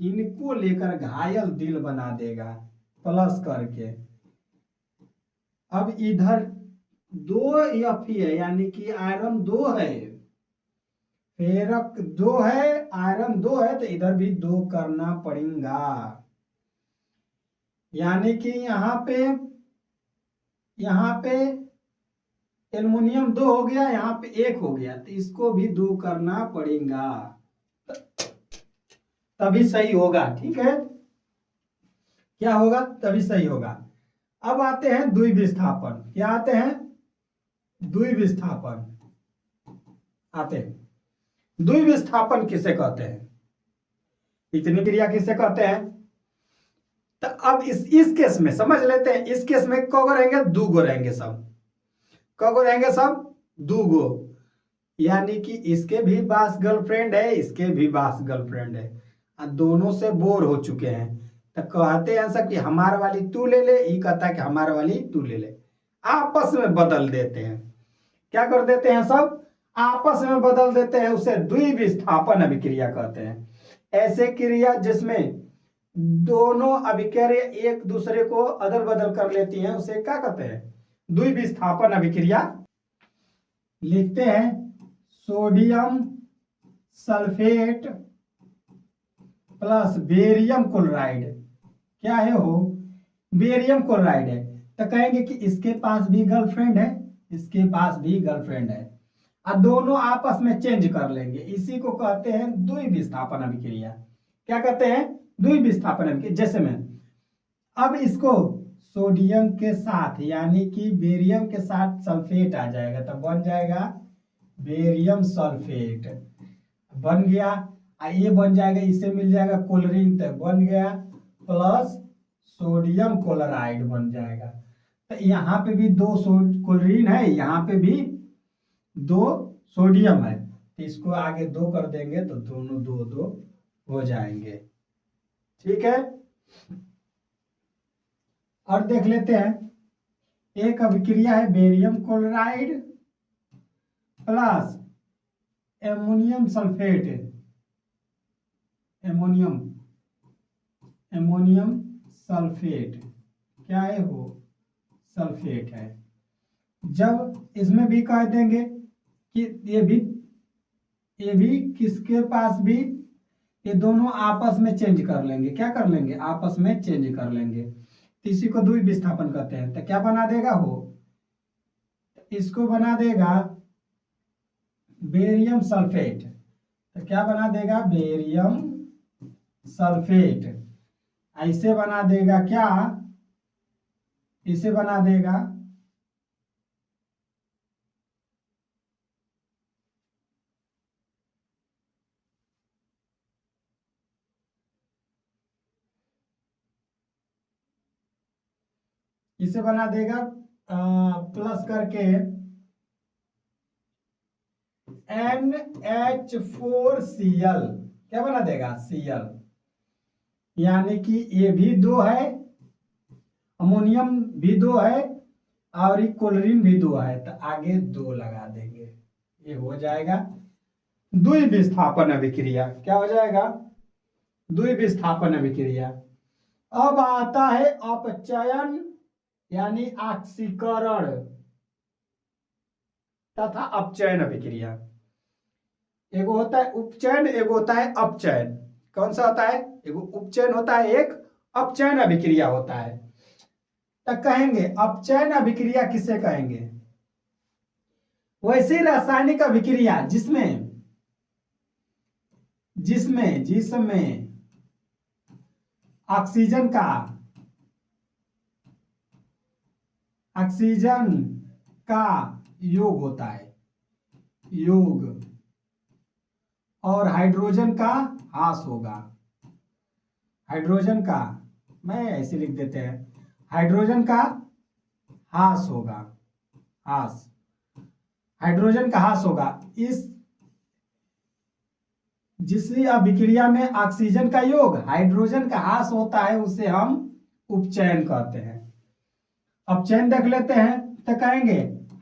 इनको लेकर घायल दिल बना देगा प्लस करके। अब इधर 2 Fe है, यानी कि आयरन 2 है, फेरक 2 है, आयरन 2 है, तो इधर भी 2 करना पड़ेगा। यानी कि यहाँ पे एल्युमिनियम 2 हो गया, यहाँ पे 1 हो गया, तो इसको भी 2 करना पड़ेगा, तभी सही होगा। ठीक है। क्या होगा? तभी सही होगा। अब आते हैं द्विविस्थापन। क्या आते हैं? द्विविस्थापन आते हैं। द्विविस्थापन किसे कहते हैं? इतनी क्रिया किसे कहते हैं? तो अब इस केस में समझ लेते हैं। इस केस में कौगो रहेंगे? 2 गो रहेंगे सब। कौगो रहेंगे सब? 2 गो। यानी कि इसके भी पास गर्लफ्रेंड है, इसके भी पास गर्लफ्रेंड है, और दोनों से बोर हो चुके हैं। तो कहते हैं सब कि हमारे वाली तू ले ले, ये कहता है कि हमारे वाली तू ले ले। आपस में बदल देते हैं। क्या कर देते हैं? सब आपस में बदल देते हैं। उसे द्विविस्थापन अभिक्रिया कहते हैं। ऐसे क्रिया जिसमें दोनों अभिक्रिया एक दूसरे को अदल बदल कर लेती हैं, उसे क्या कहते हैं? द्विविस्थापन अभिक्रिया। लिखते हैं sodium sulphate plus barium chloride. क्या है? हो, बेरियम क्लोराइड है। तो कहेंगे कि इसके पास भी गर्लफ्रेंड है, इसके पास भी गर्लफ्रेंड है, और दोनों आपस में चेंज कर लेंगे। इसी को कहते हैं द्विविस्थापन अभिक्रिया। क्या कहते हैं? द्विविस्थापन अभिक्रिया। जैसे में अब इसको सोडियम के साथ, यानी कि बेरियम के साथ सल्फेट आ जाएगा, तो बन जाएगा बेरियम सल्फेट। बन गया। ये बन जाएगा, इससे मिल जाएगा क्लोरीन, तो बन गया प्लस सोडियम क्लोराइड बन जाएगा। तो यहाँ पे भी 2 क्लोरीन है, यहाँ पे भी 2 सोडियम है, तो इसको आगे 2 कर देंगे तो दोनों 2 2 हो जाएंगे। ठीक है। और देख लेते हैं। एक अभिक्रिया है barium chloride plus ammonium sulphate. Ammonium sulphate क्या है? वो सल्फेट है। जब इसमें भी कह देंगे कि ये भी किसके पास भी, ये दोनों आपस में चेंज कर लेंगे। क्या कर लेंगे? आपस में चेंज कर लेंगे। इसी को द्विविस्थापन कहते हैं। तो क्या बना देगा? हो, इसको बना देगा बेरियम सल्फेट। तो क्या बना देगा? Barium sulphate. ऐसे बना देगा क्या? इसे बना देगा इसे बना देगा प्लस करके NH4Cl। क्या बना देगा? Cl। यानी कि ये भी दो है, अमोनियम भी दो है, और ये क्लोरीन भी दो है, तो आगे दो लगा देंगे। ये हो जाएगा द्विविस्थापन अभिक्रिया। क्या हो जाएगा? द्विविस्थापन अभिक्रिया। अब आता है अपचयन यानी ऑक्सीकरण तथा अपचयन अभिक्रिया। एक होता है उपचयन, एक होता है अपचयन। कौन सा होता है? एक उपचयन होता है, एक अपचयन अभिक्रिया होता है। तो कहेंगे अपचयन अभिक्रिया किसे कहेंगे? वैसी रासायनिक अभिक्रिया जिसमें जिसमें जिसमें ऑक्सीजन का योग होता है, योग, और हाइड्रोजन का ह्रास होगा। हाइड्रोजन का, मैं ऐसे लिख देते हैं, हाइड्रोजन का ह्रास होगा, ह्रास, हाइड्रोजन का ह्रास होगा। इस जिस अभिक्रिया में ऑक्सीजन का योग हाइड्रोजन का ह्रास होता है उसे हम उपचयन कहते हैं। अपचयन देख लेते हैं, तो कहेंगे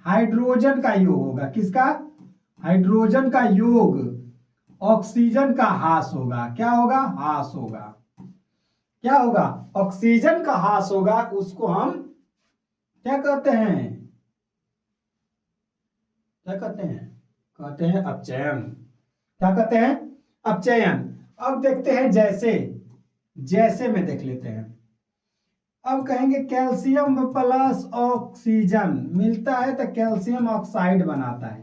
हाइड्रोजन का योग होगा। किसका? हाइड्रोजन का योग ऑक्सीजन का ह्रास होगा। क्या होगा? ह्रास होगा। क्या होगा? ऑक्सीजन का ह्रास होगा। उसको हम क्या कहते हैं? क्या कहते हैं? कहते हैं अपचयन। क्या कहते हैं? अपचयन। अब देखते हैं जैसे, जैसे में देख लेते हैं। अब कहेंगे कैल्शियम प्लस ऑक्सीजन मिलता है तो कैल्शियम ऑक्साइड बनाता है।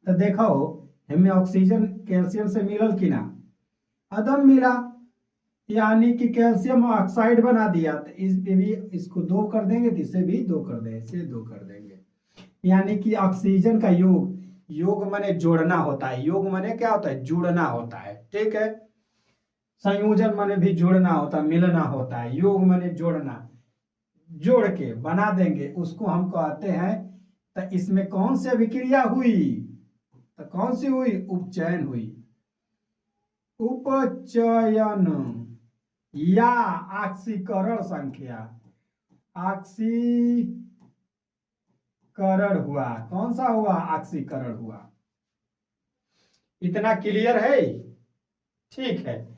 तो देखो हमें ऑक्सीजन कैल्शियम से मिलल कि ना? अदम मिला, यानी कि कैल्शियम ऑक्साइड बना दिया। तो इस पे भी इसको दो कर देंगे, तो इसे भी दो कर देंगे, इसे दो कर देंगे। यानी कि ऑक्सीजन का योग, योग माने जोड़ना होता है, योग माने क्या होता है? जुड़ना होता है। ठीक है। संयोजन माने भी जोड़ना होता है, मिलना होता है। योग माने जोड़ना, जोड़ के बना देंगे, उसको हम कहते हैं। तो इसमें कौन सी अभिक्रिया हुई? तो कौन सी हुई? उपचयन हुई। उपचयन या ऑक्सीकरण संख्या, ऑक्सीकरण हुआ। कौन सा हुआ? ऑक्सीकरण हुआ। इतना क्लियर है? ठीक है।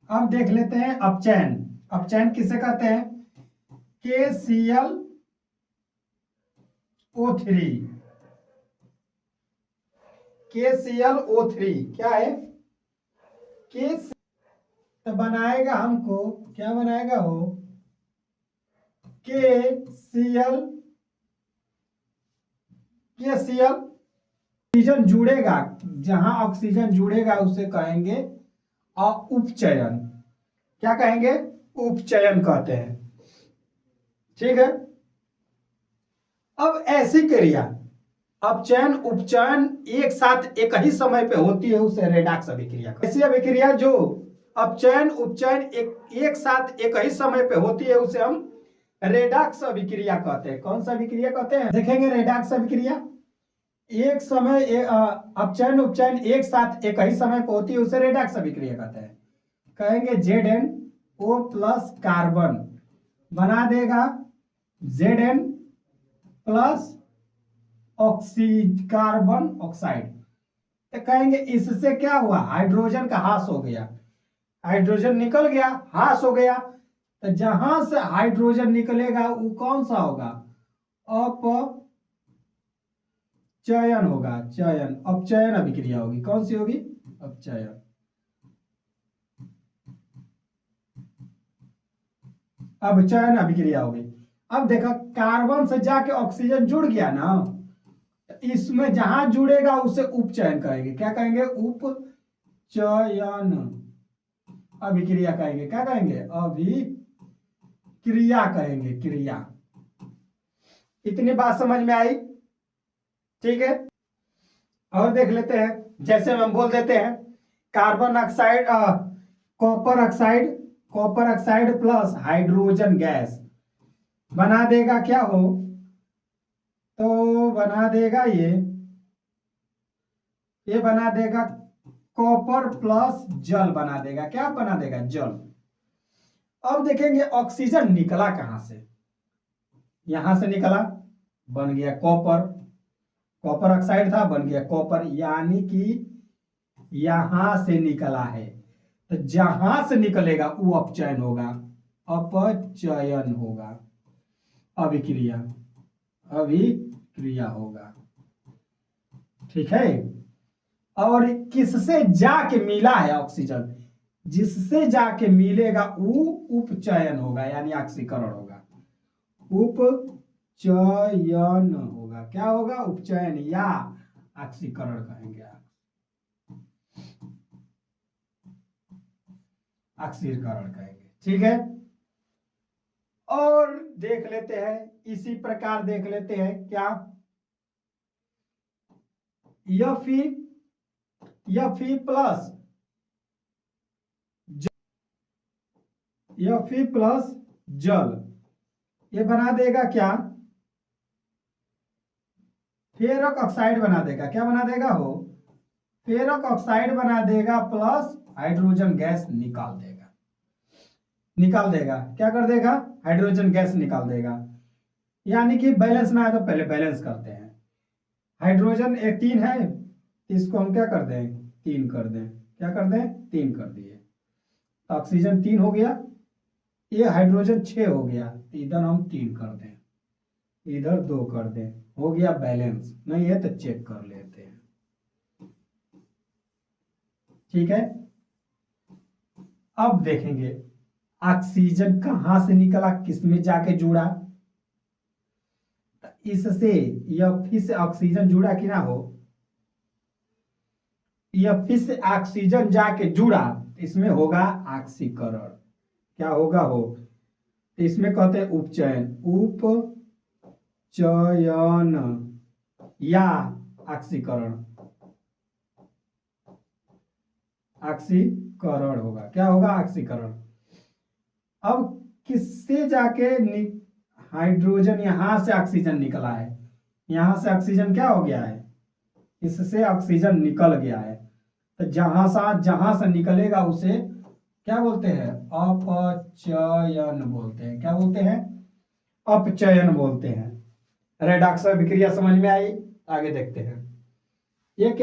अब देख लेते हैं अपचयन। अपचयन किसे कहते हैं? KClO3। KClO3 क्या है? के तो बनाएगा हमको, क्या बनाएगा वो? KCl ऑक्सीजन जुड़ेगा, जहां ऑक्सीजन जुड़ेगा उसे कहेंगे उपचयन। क्या कहेंगे? उपचयन कहते हैं। ठीक है। अब ऐसी क्रिया अपचयन उपचयन एक साथ एक ही समय पे होती है उसे रेडॉक्स अभिक्रिया। ऐसी अभिक्रिया जो अपचयन उपचयन एक साथ एक ही समय पे होती है उसे हम रेडॉक्स अभिक्रिया कहते हैं। कौन सा अभिक्रिया कहते हैं? देखेंगे रेडॉक्स अभिक्रिया एक समय अपचयन उपचयन एक साथ एक ही समय पे होती है उसे रेडॉक्स अभिक्रिया कहते हैं। कहेंगे ZnO प्लस कार्बन बना देगा Zn प्लस कार्बन ऑक्साइड। तो कहेंगे इससे क्या हुआ? हाइड्रोजन का ह्रास हो गया, हाइड्रोजन निकल गया, ह्रास हो गया। तो जहां से हाइड्रोजन निकलेगा वो कौन सा होगा? अपचयन होगा। चयन, अपचयन अभिक्रिया होगी। कौन सी होगी? अपचयन। अब चयन अभिक्रिया हो गई। अब देखा कार्बन से जाके ऑक्सीजन जुड़ गया ना, इसमें जहां जुड़ेगा उसे उपचयन कहेंगे। क्या कहेंगे? उपचयन अभिक्रिया कहेंगे। क्या कहेंगे? अभिक्रिया कहेंगे, क्रिया। इतनी बात समझ में आई? ठीक है, और देख लेते हैं। जैसे हम बोल देते हैं carbon oxide copper oxide plus hydrogen gas बना देगा क्या हो? तो बना देगा ये बना देगा कॉपर प्लस जल बना देगा। क्या बना देगा? जल। अब देखेंगे ऑक्सीजन निकला कहां से? यहां से निकला, बन गया कॉपर। कॉपर ऑक्साइड था, बन गया कॉपर, यानी कि यहां से निकला है। तो जहां से निकलेगा वो अपचयन होगा, अपचयन होगा, अभिक्रिया होगा। ठीक है। और किससे जाके मिला है ऑक्सीजन? जिससे जाके मिलेगा वो उपचयन होगा, यानी ऑक्सीकरण होगा। उपचयन होगा। क्या होगा? उपचयन या ऑक्सीकरण कहेंगे, ऑक्सीकरण कहेंगे। ठीक है, और देख लेते हैं इसी प्रकार, देख लेते हैं क्या Fe प्लस Fe प्लस जल ये बना देगा क्या? फेरक ऑक्साइड बना देगा। क्या बना देगा हो? फेरक ऑक्साइड बना देगा प्लस हाइड्रोजन गैस निकाल देगा। क्या कर देगा? हाइड्रोजन गैस निकाल देगा। यानी कि बैलेंस ना है तो पहले बैलेंस करते हैं। हाइड्रोजन एक 3 है, इसको हम क्या कर दें? 3 कर दें। क्या कर दें? 3 कर दिए। ऑक्सीजन 3 हो गया, ये हाइड्रोजन 6 हो गया, इधर हम 3 कर दें, इधर 2 कर दें, हो गया बैलेंस। नहीं है तो चेक कर लेते हैं। ठीक है, अब देखेंगे ऑक्सीजन कहां से निकला, किसमें जाके जुड़ा। इससे यह फिर से ऑक्सीजन जुड़ा कि ना हो? यह फिर से ऑक्सीजन जाके जुड़ा, इसमें होगा ऑक्सीकरण। क्या होगा हो? इसमें कहते हैं उपचयन, उपचयन या ऑक्सीकरण, ऑक्सीकरण होगा। क्या होगा? ऑक्सीकरण। अब किससे जाके हाइड्रोजन, यहां से ऑक्सीजन निकला है, यहां से ऑक्सीजन क्या हो गया है? इससे ऑक्सीजन निकल गया है। तो जहां से निकलेगा उसे क्या बोलते हैं? अपचयन बोलते हैं। क्या बोलते हैं? अपचयन बोलते हैं। रेडॉक्स अभिक्रिया समझ में आई? आगे देखते हैं। ये क्या